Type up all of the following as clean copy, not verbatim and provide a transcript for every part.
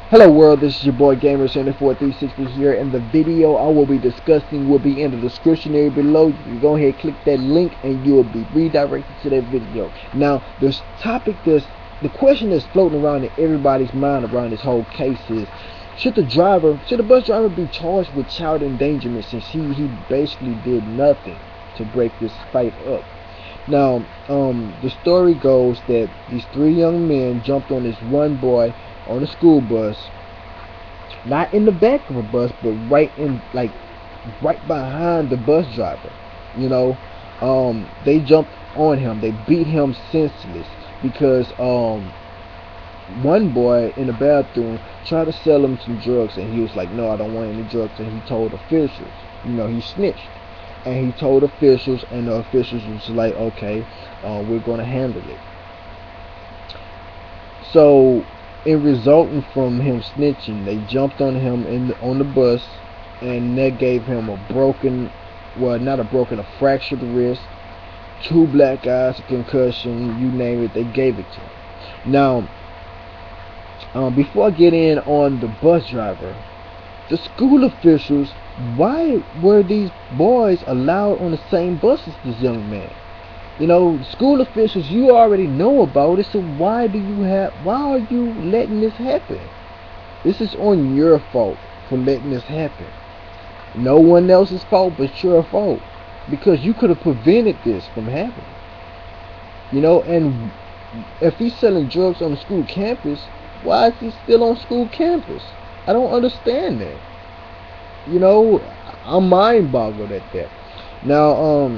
Hello world, this is your boy Gamer74360 here, and the video I will be discussing will be in the description area below. You can go ahead and click that link and you will be redirected to that video. Now, the question that's floating around in everybody's mind around this whole case is, should the bus driver be charged with child endangerment, since he basically did nothing to break this fight up? Now, the story goes that these three young men jumped on this one boy on a school bus, not in the back of a bus, but right behind the bus driver. They jumped on him. They beat him senseless because one boy in the bathroom tried to sell him some drugs, and he was like, "No, I don't want any drugs." And he told officials. He snitched, and he told officials, and the officials was like, "Okay, we're gonna handle it." So, in resulting from him snitching, they jumped on him on the bus, and that gave him a fractured wrist, 2 black eyes, a concussion, you name it, they gave it to him. Now, before I get in on the bus driver, the school officials, why were these boys allowed on the same bus as this young man? School officials, you already know about it, so why are you letting this happen? This is on your fault for letting this happen. No one else's fault but your fault, because you could have prevented this from happening. And if he's selling drugs on the school campus, why is he still on school campus? I don't understand that. I'm mind boggled at that. Now,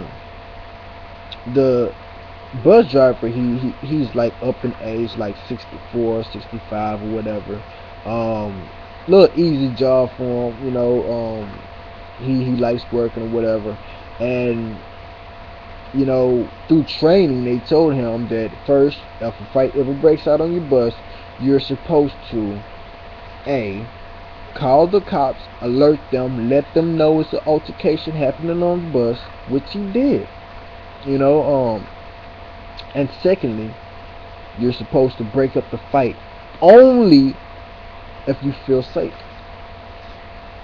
the bus driver, he's like up in age, like 64, 65 or whatever. Little easy job for him. He likes working or whatever. And through training, they told him that first, if a fight ever breaks out on your bus, you're supposed to call the cops, alert them, let them know it's an altercation happening on the bus, which he did. And secondly, you're supposed to break up the fight only if you feel safe.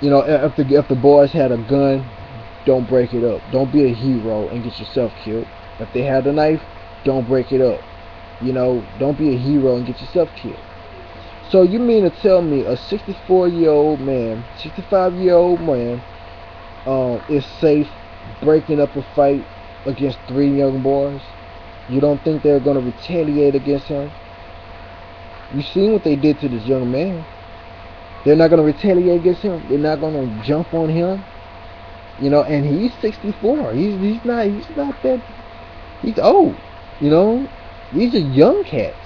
If the boys had a gun, don't break it up. Don't be a hero and get yourself killed. If they had a knife, don't break it up. Don't be a hero and get yourself killed. So you mean to tell me a 64-year-old man, 65-year-old man, is safe breaking up a fight against 3 young boys? You don't think they're going to retaliate against him? You seen what they did to this young man. They're not going to retaliate against him. They're not going to jump on him. And he's 64. He's not that. He's old. These are young cats.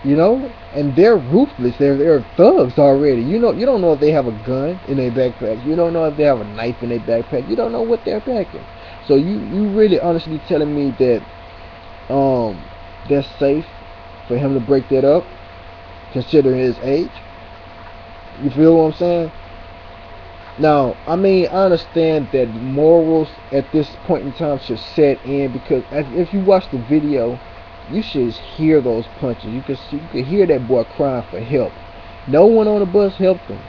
And they're ruthless. They're thugs already. You don't know if they have a gun in their backpack. You don't know if they have a knife in their backpack. You don't know what they're packing. So you really honestly telling me that that's safe for him to break that up, considering his age? You feel what I'm saying? Now, I understand that morals at this point in time should set in, because if you watch the video, you should hear those punches. You could hear that boy crying for help. No one on the bus helped him.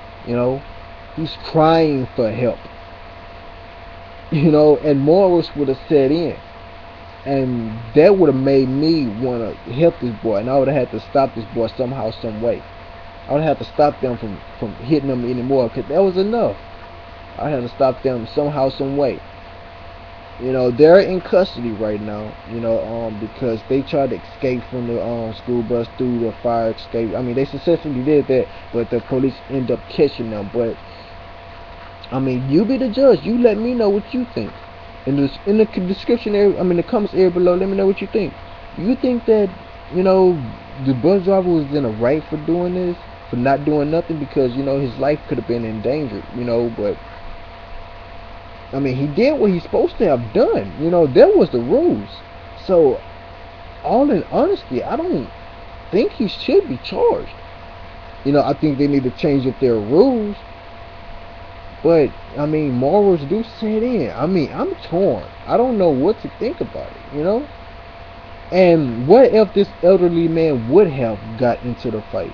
He's crying for help. And morals would have set in, and that would have made me want to help this boy, and I would have had to stop this boy somehow, some way. I would have to stop them from hitting him anymore, because that was enough. I had to stop them somehow, some way. They're in custody right now, because they tried to escape from the school bus through the fire escape. They successfully did that, but the police end up catching them. But you be the judge. You let me know what you think in the description area. The comments area below. Let me know what you think. You think that the bus driver was in the right for doing this, for not doing nothing, because his life could have been endangered. But he did what he's supposed to have done. That was the rules. So, all in honesty, I don't think he should be charged. I think they need to change up their rules. But, morals do set in. I'm torn. I don't know what to think about it, And what if this elderly man would have got into the fight?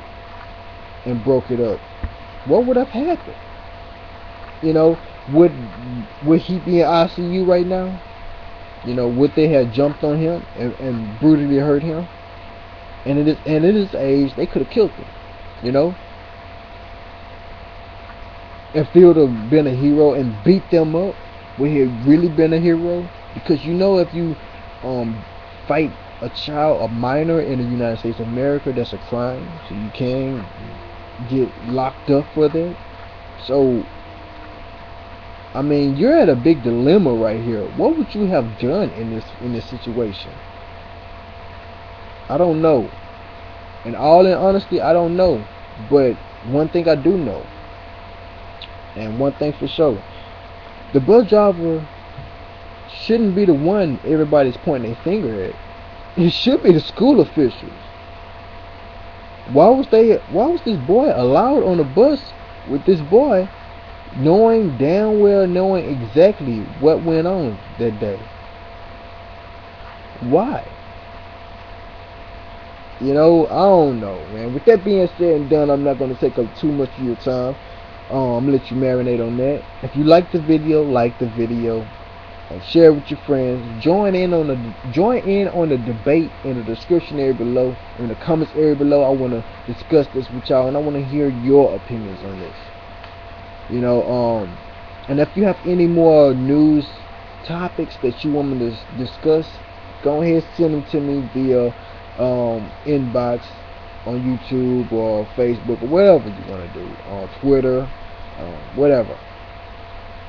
and broke it up, what would have happened? You know, would he be in ICU right now? You know, would they have jumped on him and brutally hurt him? And at his age, they could have killed him. You know, if he would have been a hero and beat them up, would he have really been a hero? Because you know, if you fight a child, a minor in the United States of America, that's a crime. So you can get locked up for that. So, I mean, you're at a big dilemma right here. What would you have done in this situation? I don't know. In all honesty, I don't know. But one thing I do know, and one thing for sure, the bus driver shouldn't be the one everybody's pointing their finger at. It should be the school officials. Why was this boy allowed on the bus with this boy, knowing damn well, knowing exactly what went on that day? Why? You know, I don't know, man. With that being said and done, I'm not going to take up too much of your time. I'm going to let you marinate on that. If you like the video, like the video. Share it with your friends. Join in on the debate in the description area below, in the comments area below. I want to discuss this with y'all, and I want to hear your opinions on this. You know, and if you have any more news topics that you want me to discuss, go ahead, send them to me via inbox on YouTube or Facebook or whatever you want to do, on Twitter, whatever.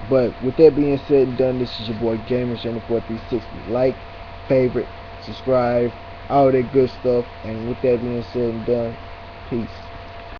But with that being said and done, this is your boy Gamer74360. Like, favorite, subscribe, all that good stuff. And with that being said and done, peace.